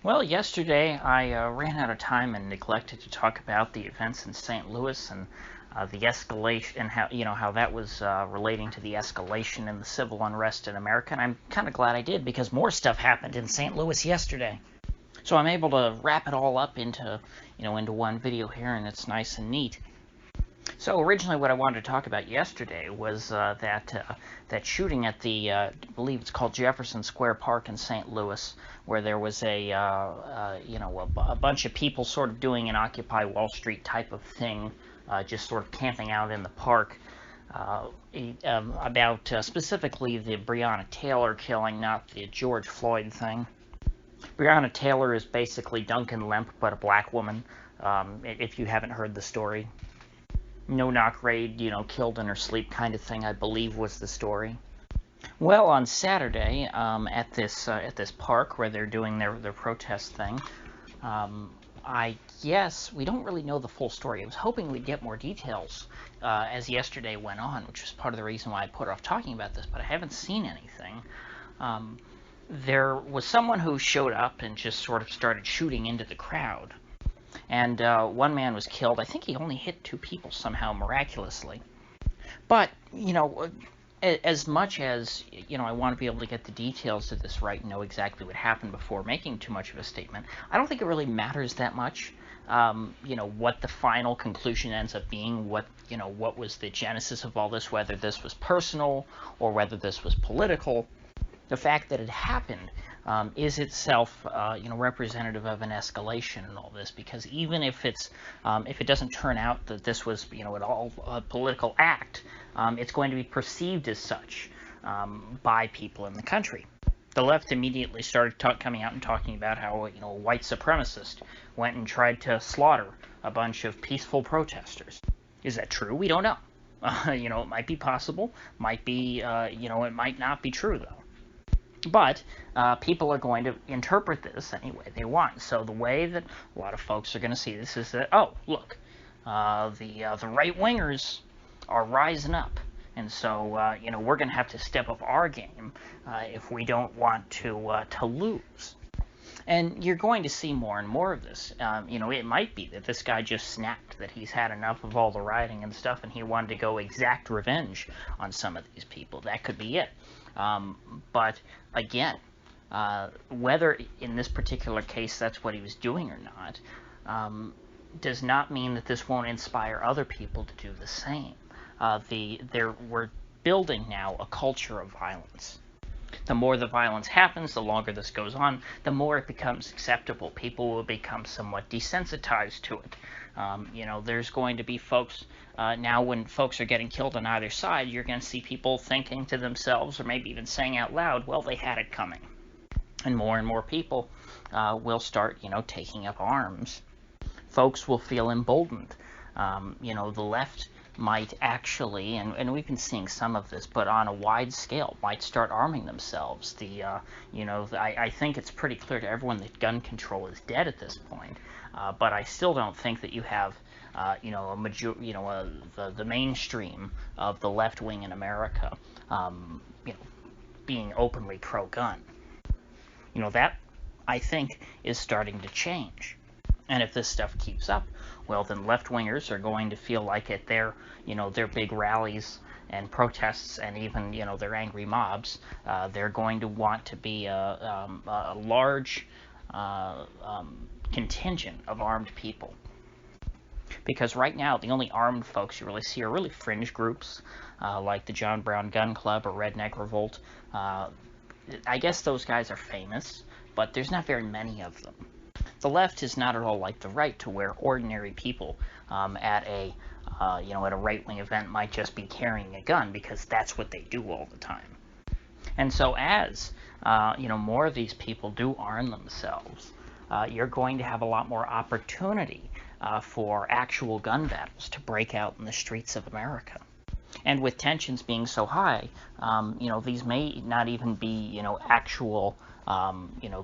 Well, yesterday I ran out of time and neglected to talk about the events in St. Louis and the escalation and how that was relating to the escalation in the civil unrest in America. And I'm kind of glad I did because more stuff happened in St. Louis yesterday. So I'm able to wrap it all up into one video here, and it's nice and neat. So originally, what I wanted to talk about yesterday was that shooting at the I believe it's called Jefferson Square Park in St. Louis, where there was a bunch of people sort of doing an Occupy Wall Street type of thing, just sort of camping out in the park. About specifically the Breonna Taylor killing, not the George Floyd thing. Breonna Taylor is basically Duncan Lemp, but a black woman. If you haven't heard the story. No-knock raid, killed in her sleep kind of thing, I believe was the story. Well, on Saturday, at this park where they're doing their protest thing, I guess we don't really know the full story. I was hoping we'd get more details as yesterday went on, which was part of the reason why I put off talking about this, but I haven't seen anything. There was someone who showed up and just sort of started shooting into the crowd. And one man was killed. I think he only hit 2 people somehow, miraculously. But, as much as, I want to be able to get the details of this right and know exactly what happened before making too much of a statement, I don't think it really matters that much, what the final conclusion ends up being, what was the genesis of all this, whether this was personal or whether this was political. The fact that it happened is itself, representative of an escalation in all this. Because even if it doesn't turn out that this was, at all a political act, it's going to be perceived as such by people in the country. The left immediately started coming out and talking about how, a white supremacist went and tried to slaughter a bunch of peaceful protesters. Is that true? We don't know. It might be possible. Might be, it might not be true though. But people are going to interpret this any way they want. So the way that a lot of folks are going to see this is that, oh, look, the right-wingers are rising up. And so, we're going to have to step up our game if we don't want to lose. And you're going to see more and more of this. It might be that this guy just snapped, that he's had enough of all the rioting and stuff, and he wanted to go exact revenge on some of these people. That could be it. But again, whether in this particular case that's what he was doing or not, does not mean that this won't inspire other people to do the same. We're building now a culture of violence. The more the violence happens, the longer this goes on, the more it becomes acceptable. People will become somewhat desensitized to it. There's going to be folks, now when folks are getting killed on either side, you're going to see people thinking to themselves, or maybe even saying out loud, well, they had it coming. And more people will start, taking up arms. Folks will feel emboldened. The left might actually, and we've been seeing some of this, but on a wide scale, might start arming themselves. I think it's pretty clear to everyone that gun control is dead at this point, but I still don't think that you have, the mainstream of the left wing in America, being openly pro-gun. That, I think, is starting to change. And if this stuff keeps up, well, then left-wingers are going to feel like at their big rallies and protests and even, their angry mobs, they're going to want to be a large contingent of armed people. Because right now, the only armed folks you really see are really fringe groups, like the John Brown Gun Club or Redneck Revolt. I guess those guys are famous, but there's not very many of them. The left is not at all like the right, to where ordinary people at a right-wing event might just be carrying a gun because that's what they do all the time. And so as more of these people do arm themselves, you're going to have a lot more opportunity for actual gun battles to break out in the streets of America. And with tensions being so high, these may not even be actual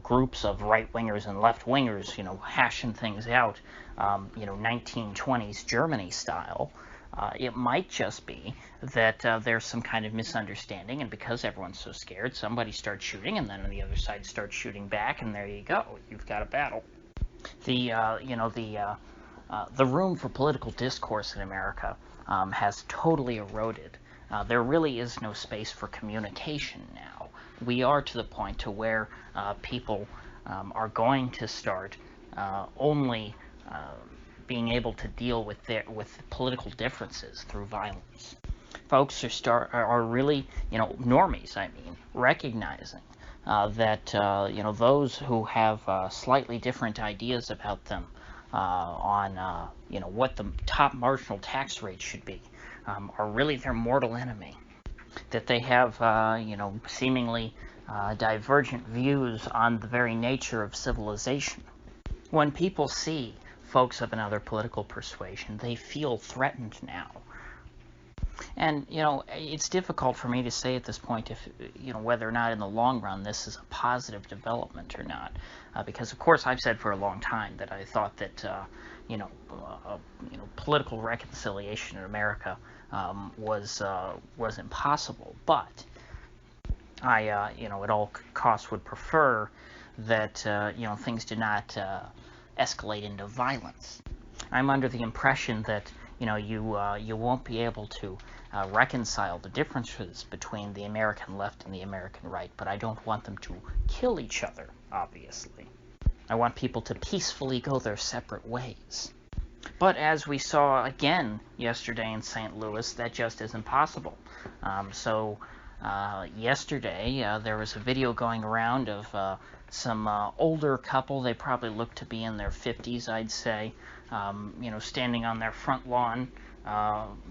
groups of right-wingers and left-wingers, hashing things out, 1920s Germany style. It might just be that there's some kind of misunderstanding, and because everyone's so scared, somebody starts shooting, and then the other side starts shooting back, and there you go. You've got a battle. The room for political discourse in America has totally eroded. There really is no space for communication now. We are to the point to where people are going to start only being able to deal with political differences through violence. Folks are really, normies, recognizing that those who have slightly different ideas about them on what the top marginal tax rate should be are really their mortal enemy. That they have seemingly divergent views on the very nature of civilization. When people see folks of another political persuasion, they feel threatened now. And, it's difficult for me to say at this point if, whether or not in the long run this is a positive development or not. Because, of course, I've said for a long time that I thought that, political reconciliation in America was impossible. But I, at all costs would prefer that, things did not escalate into violence. I'm under the impression that you won't be able to reconcile the differences between the American left and the American right, but I don't want them to kill each other, obviously. I want people to peacefully go their separate ways. But as we saw again yesterday in St. Louis, that just isn't possible. Yesterday, there was a video going around of some older couple. They probably look to be in their 50s, I'd say, standing on their front lawn,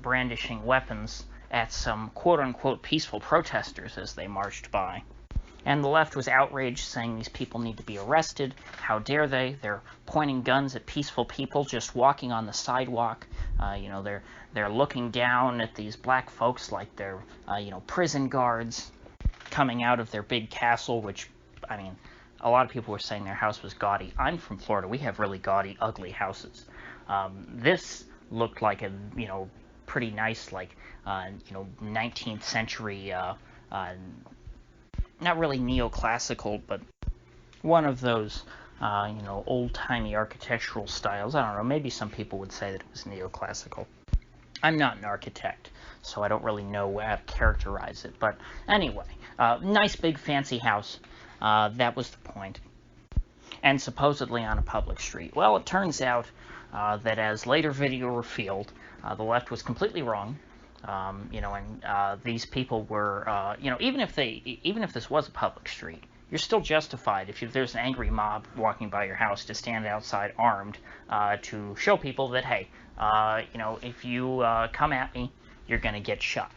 brandishing weapons at some quote-unquote peaceful protesters as they marched by. And the left was outraged, saying these people need to be arrested. How dare they? They're pointing guns at peaceful people just walking on the sidewalk. They're looking down at these black folks like they're, prison guards coming out of their big castle, which, a lot of people were saying their house was gaudy. I'm from Florida. We have really gaudy, ugly houses. This looked like a, pretty nice, 19th century, not really neoclassical, but one of those, old-timey architectural styles. I don't know, maybe some people would say that it was neoclassical. I'm not an architect, so I don't really know how to characterize it. But anyway, nice big fancy house. That was the point. And supposedly on a public street. Well, it turns out that as later video revealed, the left was completely wrong. These people were, even if this was a public street, you're still justified if there's an angry mob walking by your house to stand outside armed to show people that, hey, if you come at me, you're going to get shot.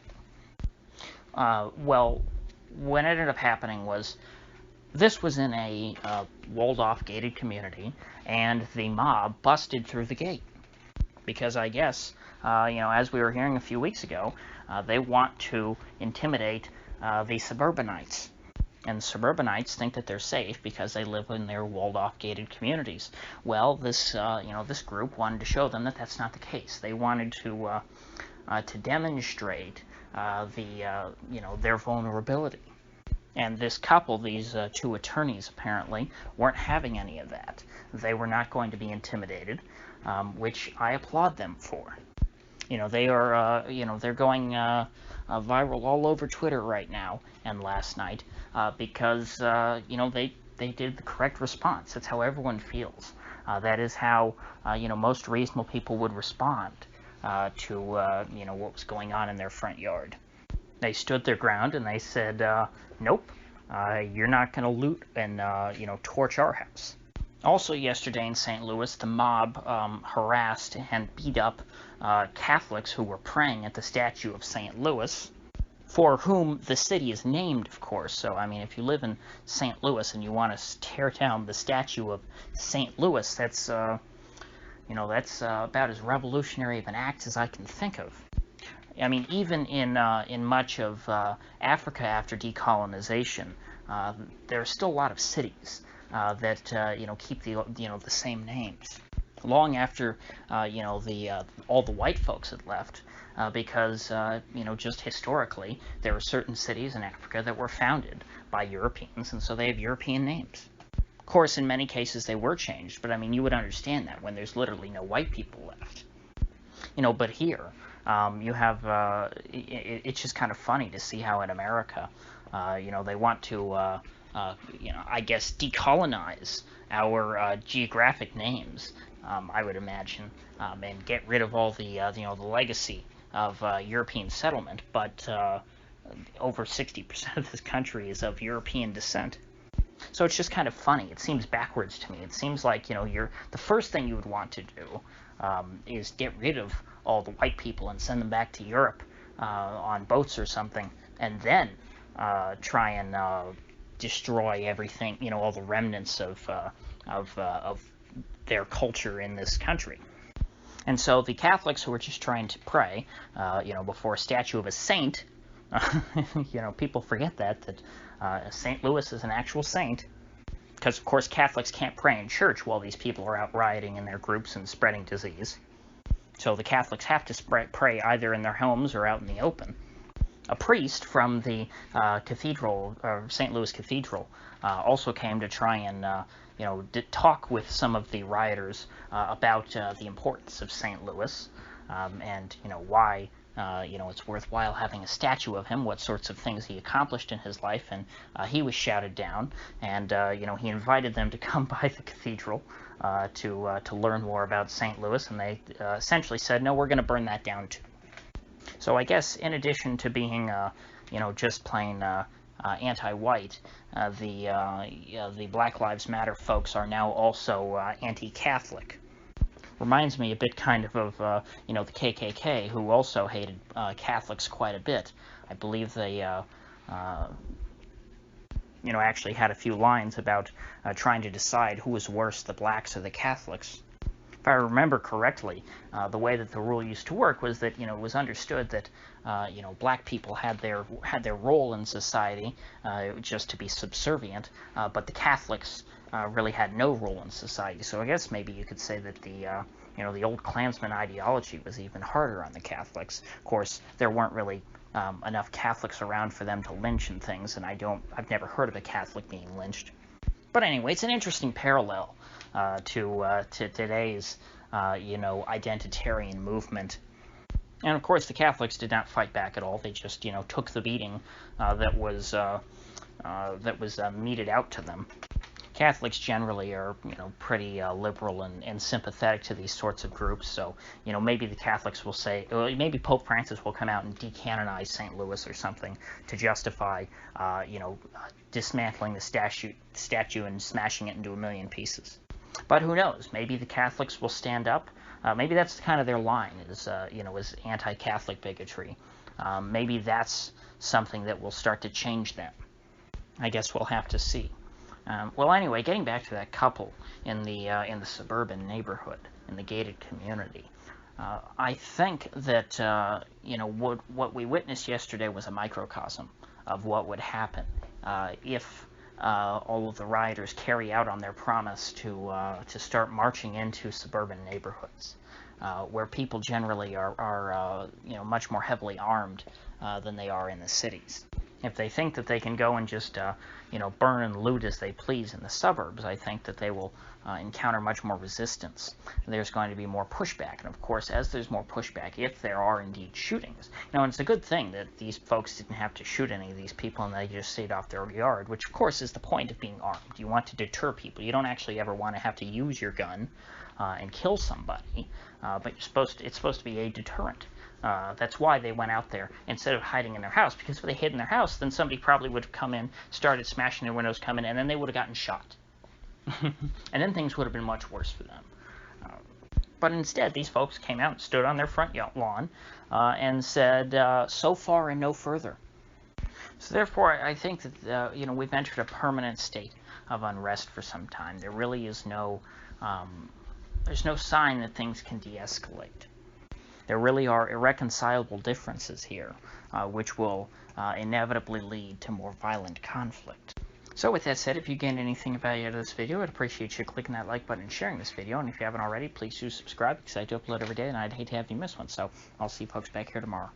Well, what ended up happening was this was in a walled-off gated community, and the mob busted through the gate because I guess, as we were hearing a few weeks ago, they want to intimidate the suburbanites. And suburbanites think that they're safe because they live in their walled-off gated communities. Well, this group wanted to show them that that's not the case. They wanted to demonstrate their vulnerability. And this couple, these two attorneys apparently, weren't having any of that. They were not going to be intimidated, which I applaud them for. They are, they're going viral all over Twitter right now and last night because, they did the correct response. That's how everyone feels. That is how, most reasonable people would respond to, what was going on in their front yard. They stood their ground and they said, nope, you're not going to loot and, torch our house. Also yesterday in St. Louis, the mob harassed and beat up Catholics who were praying at the statue of St. Louis, for whom the city is named, of course. So, if you live in St. Louis and you want to tear down the statue of St. Louis, that's, that's about as revolutionary of an act as I can think of. Even in much of Africa after decolonization, there are still a lot of cities that keep the same names. Long after all the white folks had left, because, just historically, there are certain cities in Africa that were founded by Europeans, and so they have European names. Of course, in many cases they were changed, but I mean, you would understand that when there's literally no white people left. But here, you have, it's just kind of funny to see how in America, they want to, I guess, decolonize our geographic names, I would imagine, and get rid of all the, the legacy of European settlement, but over 60% of this country is of European descent. So it's just kind of funny. It seems backwards to me. It seems like, the first thing you would want to do is get rid of all the white people and send them back to Europe on boats or something, and then try and destroy everything, all the remnants of their culture in this country. And so the Catholics who are just trying to pray, before a statue of a saint, people forget that St. Louis is an actual saint, because of course Catholics can't pray in church while these people are out rioting in their groups and spreading disease. So the Catholics have to pray either in their homes or out in the open. A priest from the cathedral, St. Louis Cathedral, also came to try and talk with some of the rioters about the importance of St. Louis, and why it's worthwhile having a statue of him, what sorts of things he accomplished in his life, and he was shouted down, and he invited them to come by the cathedral to learn more about St. Louis, and they essentially said, no, we're going to burn that down too. So I guess in addition to being just plain anti-white, the Black Lives Matter folks are now also anti-Catholic. Reminds me a bit kind of the KKK, who also hated Catholics quite a bit. I believe they actually had a few lines about trying to decide who was worse, the blacks or the Catholics. If I remember correctly, the way that the rule used to work was that it was understood that black people had their role in society just to be subservient, but the Catholics really had no role in society. So I guess maybe you could say that the old Klansman ideology was even harder on the Catholics. Of course, there weren't really enough Catholics around for them to lynch and things, and I've never heard of a Catholic being lynched. But anyway, it's an interesting parallel to today's, identitarian movement. And of course, the Catholics did not fight back at all. They just, took the beating that was meted out to them. Catholics generally are, pretty liberal and sympathetic to these sorts of groups. So, maybe the Catholics will say, maybe Pope Francis will come out and decanonize St. Louis or something to justify, dismantling the statue and smashing it into a million pieces. But who knows? Maybe the Catholics will stand up. Maybe that's kind of their line, is anti-Catholic bigotry. Maybe that's something that will start to change them. I guess we'll have to see. Well, anyway, getting back to that couple in the suburban neighborhood, in the gated community, I think that what we witnessed yesterday was a microcosm of what would happen if all of the rioters carry out on their promise to start marching into suburban neighborhoods, where people generally are much more heavily armed than they are in the cities. If they think that they can go and just burn and loot as they please in the suburbs, I think that they will encounter much more resistance. There's going to be more pushback, and of course, as there's more pushback, if there are indeed shootings, and it's a good thing that these folks didn't have to shoot any of these people and they just stayed off their yard, which of course is the point of being armed. You want to deter people. You don't actually ever want to have to use your gun and kill somebody, but it's supposed to be a deterrent. That's why they went out there instead of hiding in their house, because if they hid in their house, then somebody probably would have come in, started smashing their windows, come in, and then they would have gotten shot. And then things would have been much worse for them. But instead, these folks came out and stood on their front lawn and said, so far and no further. So therefore, I think that we've entered a permanent state of unrest for some time. There really is there's no sign that things can de-escalate. There really are irreconcilable differences here, which will inevitably lead to more violent conflict. So with that said, if you gained anything of value out of this video, I'd appreciate you clicking that like button and sharing this video. And if you haven't already, please do subscribe because I do upload every day and I'd hate to have you miss one. So I'll see you folks back here tomorrow.